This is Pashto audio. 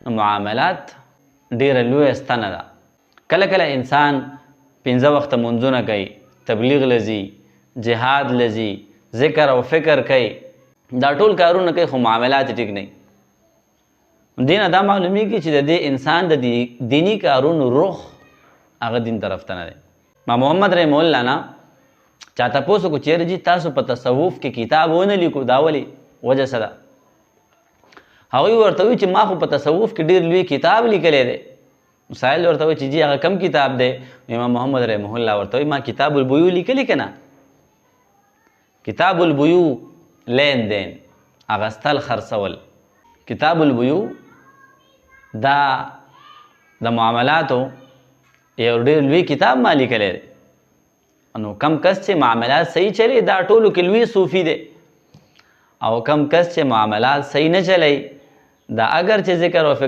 معاملات ډیره لویه ستنه ده. کله کله انسان 5 وخته منځونه کوي، تبلیغ لځي، جهاد لځي، ذکر او فکر کوي، دا ټول کارونه کوي، خو معاملات ټیک نه. دینه دا معلومیږي چې د دې انسان د دینی کارونو رخ هغه دین طرف ته نه دی. ما محمد رحم الله نه چا تاسو کو چیرې جی تاسو په تصوف کې کتاب ونه لیکو، دا ولې وجه څه ده؟ هغوی ورته وایي چې ما خو په تصوف کې ډېر لوی کتاب لیکلی دی. سائل ورته وایي چې جی هغه کم کتاب دی؟ امام محمد رحمه الله ورته وایي ما کتاب البیوع لیکلی که نه؟ کتاب البیوع لین دین، اغستل خرڅول. کتاب البیوع دا د معاملاتو یو ډېر لوی کتاب ما لیکلی دی. نو کم کس چې معاملات صحیح چلی دا ټولو کې لوی صوفي دی، او کم کس چې معاملات صحیح نه چلی دا اگر چې ذکر او